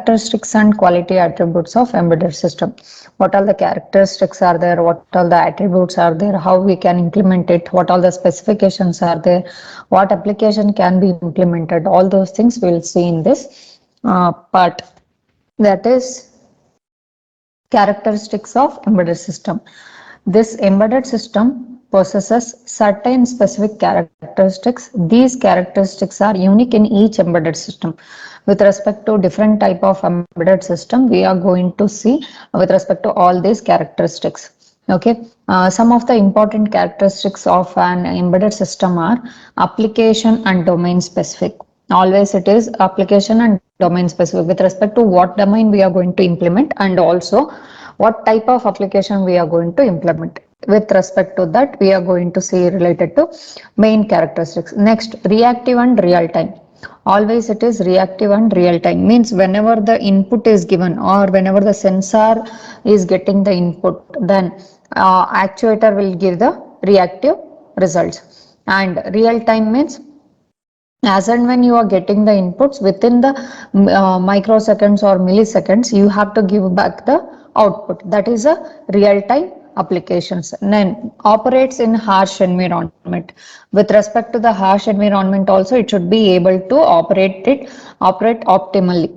characteristics and quality attributes of embedded system. What all the characteristics are there, what all the attributes are there, how we can implement it, what all the specifications are there, what application can be implemented, all those things we'll see in this part. That is characteristics of embedded system. This embedded system possesses certain specific characteristics. These characteristics are unique in each embedded system. With respect to different type of embedded system, we are going to see with respect to all these characteristics. Okay, some of the important characteristics of an embedded system are application and domain specific. Always it is application and domain specific with respect to what domain we are going to implement, and also what type of application we are going to implement. With respect to that, we are going to see related to main characteristics. Next, reactive and real time. Always it is reactive and real time, means whenever the input is given or whenever the sensor is getting the input, then actuator will give the reactive results. And real time means as and when you are getting the inputs within the microseconds or milliseconds, you have to give back the output. That is a real-time applications. Then operates in harsh environment. With respect to the harsh environment also, it should be able to operate optimally.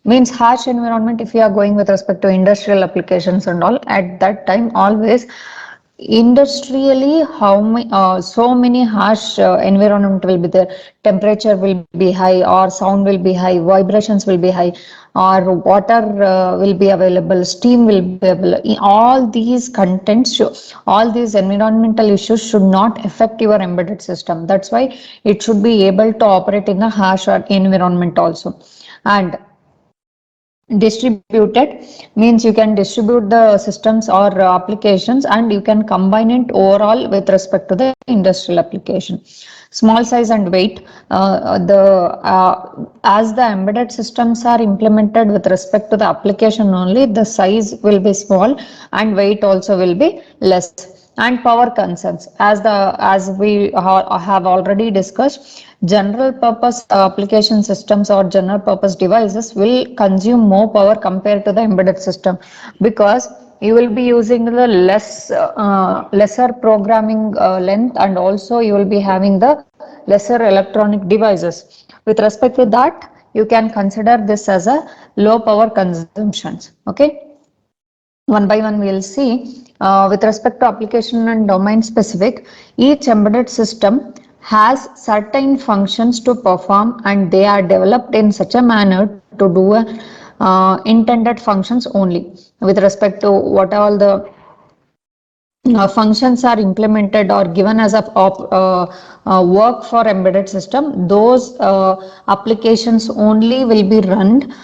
Means harsh environment, if you are going with respect to industrial applications and all, at that time always industrially so many harsh environment will be there. Temperature will be high, or sound will be high, vibrations will be high, or water will be available, steam will be available. All these contents, all these environmental issues should not affect your embedded system. That's why it should be able to operate in a harsh environment also. And distributed means you can distribute the systems or applications, and you can combine it overall with respect to the industrial application. Small size and weight, as the embedded systems are implemented with respect to the application only, the size will be small and weight also will be less. And power concerns, as we have already discussed, general purpose application systems or general purpose devices will consume more power compared to the embedded system, because you will be using the lesser programming length, and also you will be having the lesser electronic devices. With respect to that, you can consider this as a low power consumptions. Okay, one by one we'll see. With respect to application and domain specific, each embedded system has certain functions to perform, and they are developed in such a manner to do intended functions only. With respect to what all the functions are implemented or given as a work for embedded system, those applications only will be run,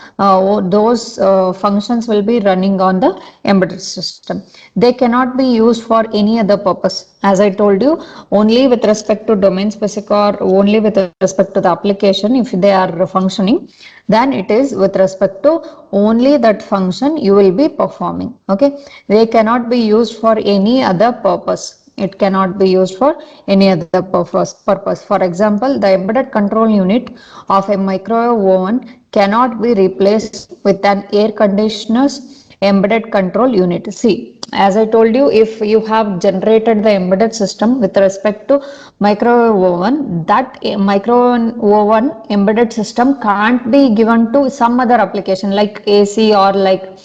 those functions will be running on the embedded system. They cannot be used for any other purpose. As I told you, only with respect to domain specific or only with respect to the application, if they are functioning, then it is with respect to only that function you will be performing. Okay, they cannot be used for any other purpose. It cannot be used for any other purpose. For example, the embedded control unit of a microwave oven cannot be replaced with an air conditioner's embedded control unit. See, as I told you, if you have generated the embedded system with respect to microwave oven, that microwave oven embedded system can't be given to some other application like AC or like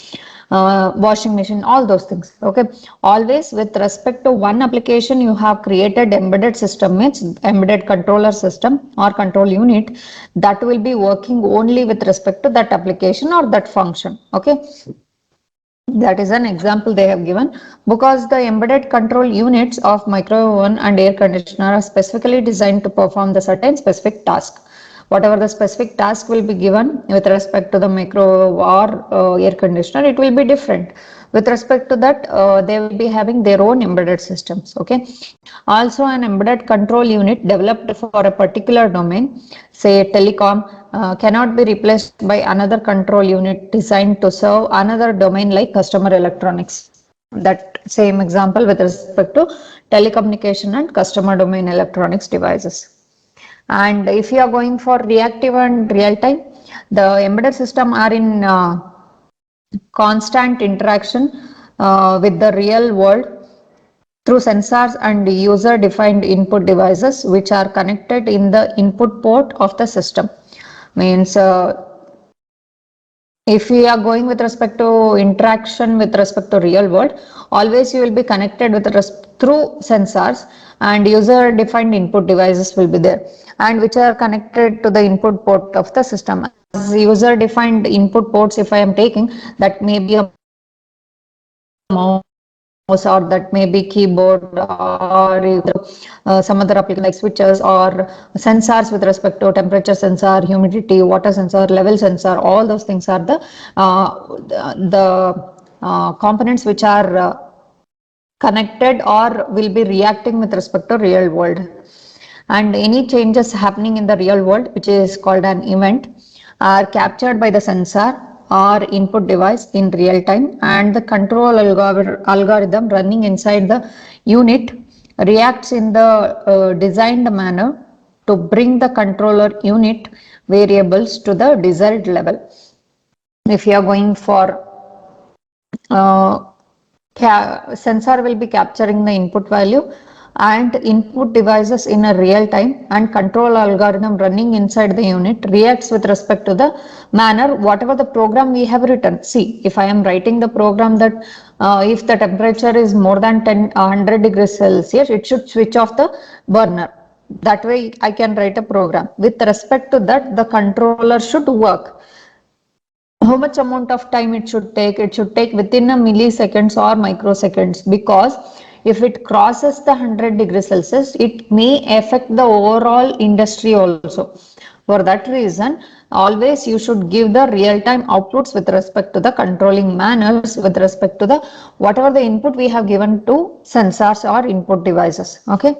washing machine, all those things. Okay, always with respect to one application you have created embedded system, means embedded controller system or control unit, that will be working only with respect to that application or that function. Okay, that is an example they have given, because the embedded control units of microwave oven and air conditioner are specifically designed to perform the certain specific task. Whatever the specific task will be given with respect to the microwave or air conditioner, it will be different. With respect to that, they will be having their own embedded systems. Okay, also an embedded control unit developed for a particular domain, say telecom, cannot be replaced by another control unit designed to serve another domain like customer electronics. That same example with respect to telecommunication and customer domain electronics devices. And if you are going for reactive and real time, The embedded system are in constant interaction with the real world through sensors and user defined input devices which are connected in the input port of the system. Means if we are going with respect to interaction with respect to real world, always you will be connected with through sensors, and user defined input devices will be there, and which are connected to the input port of the system. As user defined input ports, if I am taking, that may be a mouse, or that may be keyboard, or some other application like switches or sensors with respect to temperature sensor, humidity, water sensor, level sensor. All those things are the components which are connected or will be reacting with respect to real world. And any changes happening in the real world, which is called an event, are captured by the sensor or input device in real time, and the control algorithm running inside the unit reacts in the designed manner to bring the controller unit variables to the desired level. If you are going for sensor will be capturing the input value and input devices in a real time, and control algorithm running inside the unit reacts with respect to the manner whatever the program we have written. See, if I am writing the program that if the temperature is more than 100 degrees Celsius, it should switch off the burner. That way I can write a program. With respect to that, the controller should work. How much amount of time it should take? It should take within a milliseconds or microseconds, because if it crosses the 100 degrees Celsius, it may affect the overall industry also. For that reason, always you should give the real-time outputs with respect to the controlling manners, with respect to the whatever the input we have given to sensors or input devices. Okay.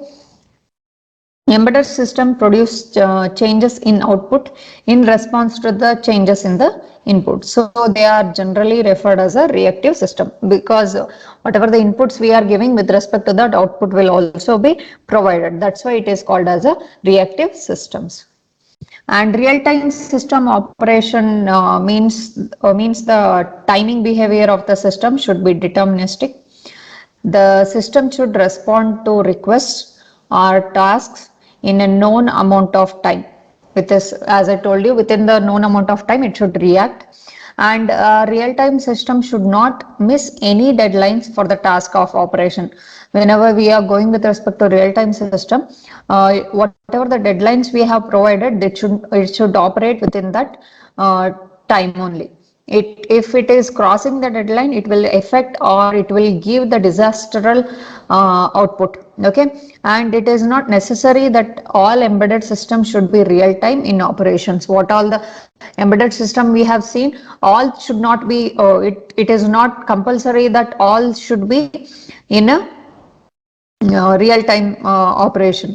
Embedded system produce changes in output in response to the changes in the input. So they are generally referred as a reactive system, because whatever the inputs we are giving, with respect to that, output will also be provided. That's why it is called as a reactive systems. And real-time system operation means the timing behavior of the system should be deterministic. The system should respond to requests or tasks in a known amount of time. With this, as I told you, within the known amount of time, it should react. And real-time system should not miss any deadlines for the task of operation. Whenever we are going with respect to real-time system, whatever the deadlines we have provided, it should operate within that time only. If it is crossing the deadline, it will affect or it will give the disastrous output. Okay, and it is not necessary that all embedded systems should be real time in operations. What all the embedded system we have seen, all should not be. It is not compulsory that all should be in a real time operation.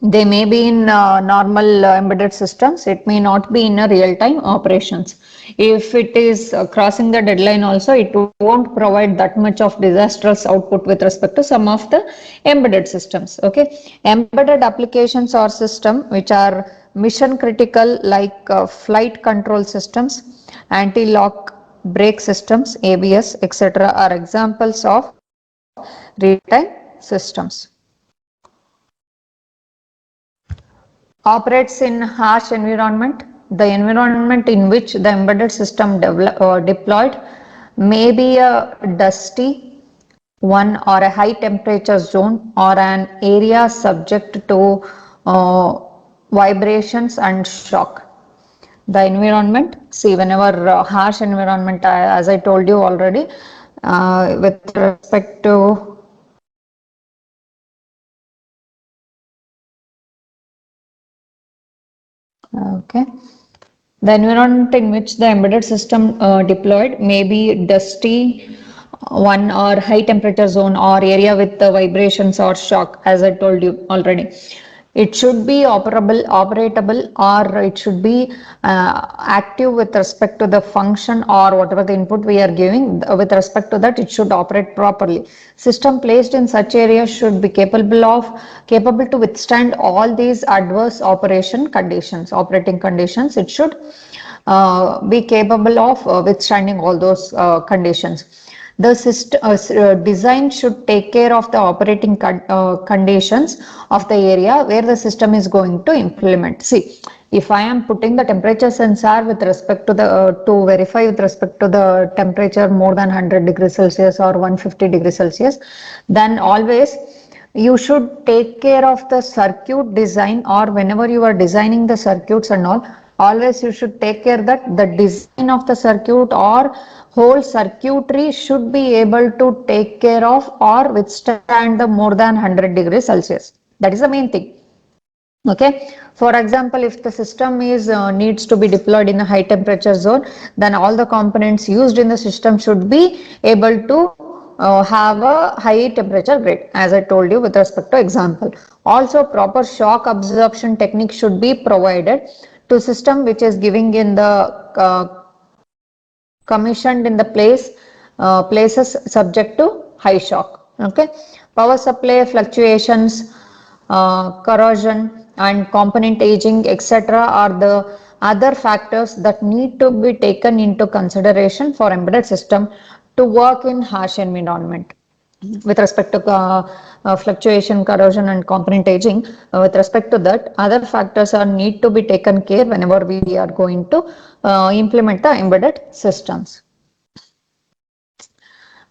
They may be in normal embedded systems, it may not be in a real-time operations. If it is crossing the deadline also, it won't provide that much of disastrous output with respect to some of the embedded systems. Okay, embedded applications or system which are mission critical, like flight control systems, anti-lock brake systems, ABS, etc., are examples of real-time systems. Operates in harsh environment. The environment in which the embedded system deployed may be a dusty one, or a high temperature zone, or an area subject to vibrations and shock. The environment, see, whenever harsh environment, as I told you already, with respect to okay. The environment in which the embedded system deployed may be dusty one, or high temperature zone, or area with the vibrations or shock, as I told you already. It should be operatable, or it should be active with respect to the function or whatever the input we are giving. With respect to that, it should operate properly. System placed in such areas should be capable to withstand all these adverse operating conditions. It should be capable of withstanding all those conditions. The system design should take care of the operating conditions of the area where the system is going to implement. See, if I am putting the temperature sensor with respect to the to verify with respect to the temperature more than 100 degrees Celsius or 150 degrees Celsius, then always you should take care of the circuit design, or whenever you are designing the circuits and all, always you should take care that the design of the circuit or whole circuitry should be able to take care of or withstand the more than 100 degrees Celsius. That is the main thing. Okay, for example, if the system is needs to be deployed in a high temperature zone, then all the components used in the system should be able to have a high temperature grade, as I told you with respect to example. Also, proper shock absorption technique should be provided to system which is giving in the commissioned in the places subject to high shock. Okay, power supply fluctuations, corrosion and component aging, etc. are the other factors that need to be taken into consideration for embedded system to work in harsh environment. With respect to fluctuation, corrosion and component aging, with respect to that, other factors are need to be taken care whenever we are going to implement the embedded systems.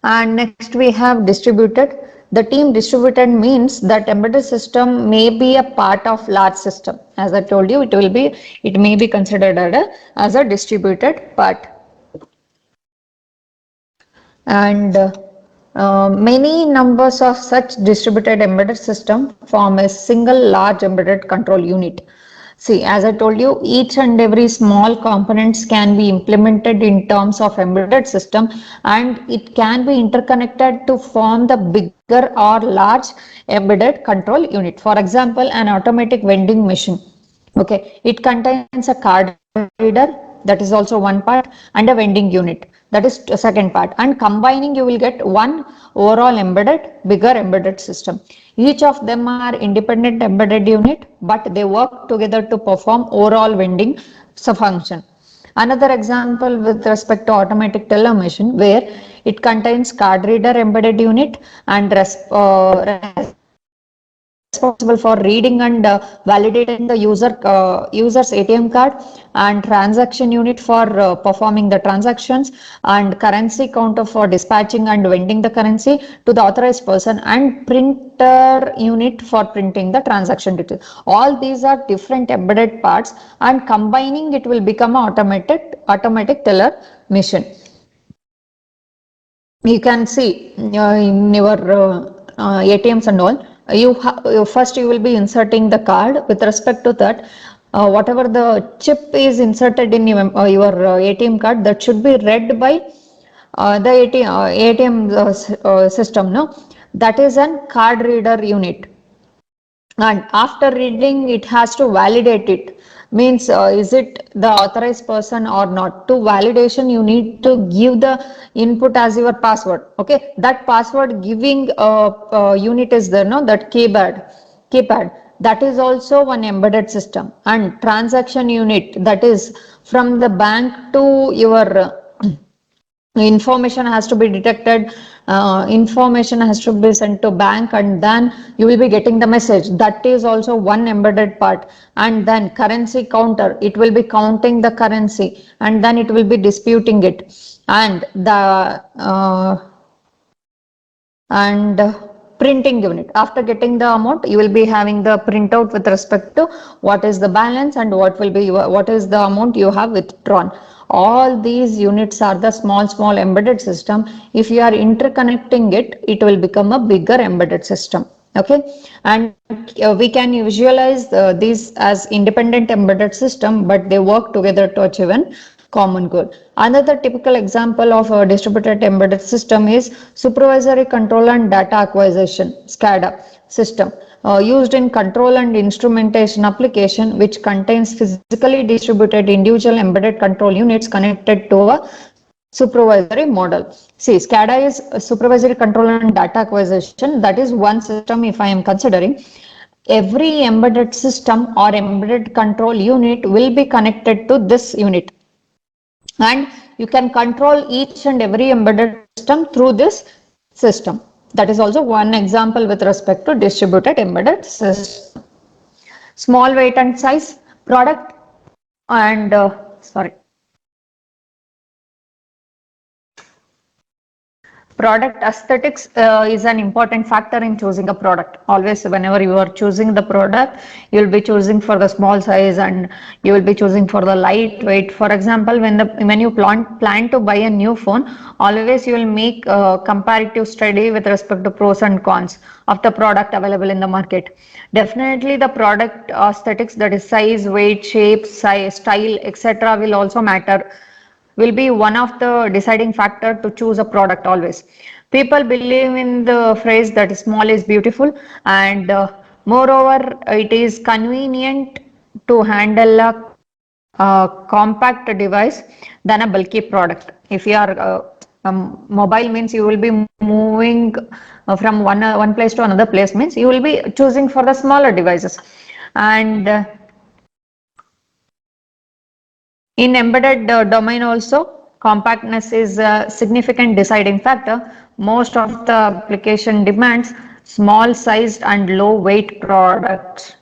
And next we have distributed. The team distributed means that embedded system may be a part of large system. As I told you, it may be considered as a distributed part. And many numbers of such distributed embedded system form a single large embedded control unit. See, as I told you, each and every small components can be implemented in terms of embedded system, and it can be interconnected to form the bigger or large embedded control unit. For example, an automatic vending machine. Okay, it contains a card reader, that is also one part, and a vending unit, that is a second part, and combining you will get one overall bigger embedded system. Each of them are independent embedded unit, but they work together to perform overall vending function. Another example with respect to automatic teller machine, where it contains card reader embedded unit and responsible for reading and validating the user's ATM card, and transaction unit for performing the transactions, and currency counter for dispatching and vending the currency to the authorized person, and printer unit for printing the transaction details. All these are different embedded parts, and combining it will become an automatic teller machine. You can see in your ATMs and all, first you will be inserting the card. With respect to that, whatever the chip is inserted in your ATM card, that should be read by the ATM system. No, that is a card reader unit, and after reading it has to validate it, means is it the authorized person or not. To validation you need to give the input as your password. Okay, that password giving unit is there, no, that keypad, that is also one embedded system. And transaction unit, that is from the bank to your information has to be detected, information has to be sent to bank, and then you will be getting the message. That is also one embedded part. And then currency counter, it will be counting the currency, and then it will be disputing it. And the printing unit, after getting the amount, you will be having the printout with respect to what is the balance and what is the amount you have withdrawn. All these units are the small embedded system. If you are interconnecting it, it will become a bigger embedded system. Okay, and we can visualize these as independent embedded system, but they work together to achieve an common goal. Another typical example of a distributed embedded system is supervisory control and data acquisition, SCADA. system used in control and instrumentation application, which contains physically distributed individual embedded control units connected to a supervisory model. See, SCADA is supervisory control and data acquisition. That is one system if I am considering. Every embedded system or embedded control unit will be connected to this unit, and you can control each and every embedded system through this system. That is also one example with respect to distributed embedded system. Small weight and size, product and product aesthetics is an important factor in choosing a product. Always, whenever you are choosing the product, you will be choosing for the small size and you will be choosing for the lightweight. For example, when you plan to buy a new phone, always you will make a comparative study with respect to pros and cons of the product available in the market. Definitely, the product aesthetics, that is size, weight, shape, size, style, etc., will also matter, will be one of the deciding factor to choose a product always. People believe in the phrase that small is beautiful, and moreover it is convenient to handle a compact device than a bulky product. If you are mobile, means you will be moving from one place to another place, means you will be choosing for the smaller devices. And in embedded domain also, compactness is a significant deciding factor. Most of the application demands small sized and low weight products.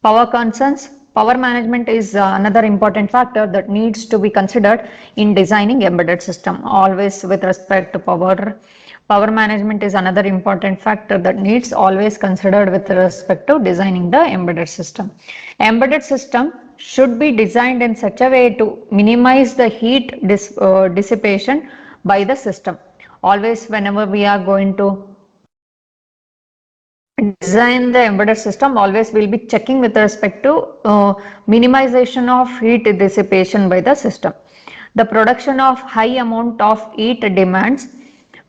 Power concerns. Power management is another important factor that needs to be considered in designing embedded system. Always with respect to power management is another important factor that needs always considered with respect to designing the embedded system. Embedded system should be designed in such a way to minimize the heat dissipation by the system. Always whenever we are going to design the embedded system, always will be checking with respect to minimization of heat dissipation by the system. The production of high amount of heat demands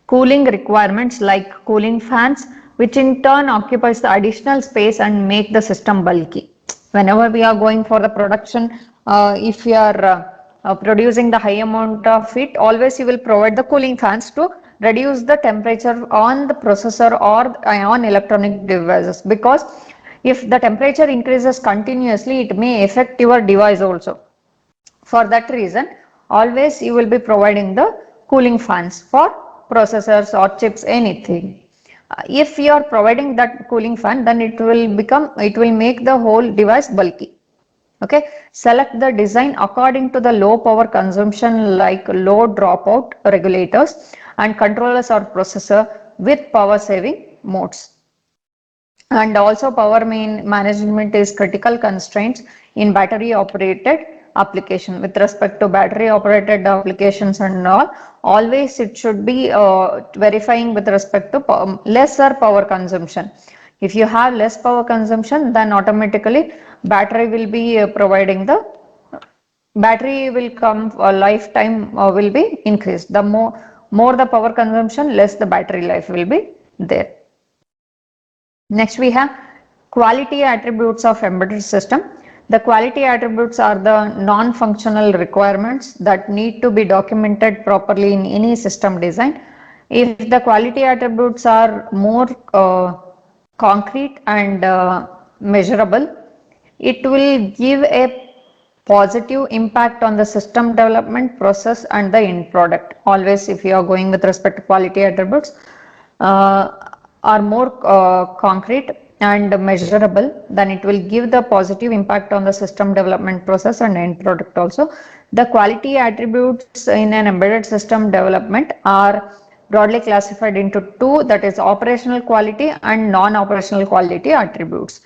cooling requirements like cooling fans, which in turn occupies the additional space and make the system bulky. Whenever we are going for the production, if you are producing the high amount of heat, always you will provide the cooling fans to reduce the temperature on the processor or on electronic devices, because if the temperature increases continuously, it may affect your device also. For that reason, always you will be providing the cooling fans for processors or chips, anything. If you are providing that cooling fan, then it will make the whole device bulky. Okay, select the design according to the low power consumption, like low dropout regulators and controllers or processor with power saving modes. And also power management is critical constraints in battery operated application. With respect to battery operated applications and all, always it should be verifying with respect to lesser power consumption. If you have less power consumption, then automatically battery will be providing the battery will come lifetime will be increased. The more the power consumption, less the battery life will be there. Next we have quality attributes of embedded system. The quality attributes are the non-functional requirements that need to be documented properly in any system design. If the quality attributes are more concrete and measurable, it will give a positive impact on the system development process and the end product. Always, if you are going with respect to quality attributes, are more concrete and measurable, then it will give the positive impact on the system development process and end product also. The quality attributes in an embedded system development are broadly classified into two, that is operational quality and non-operational quality attributes.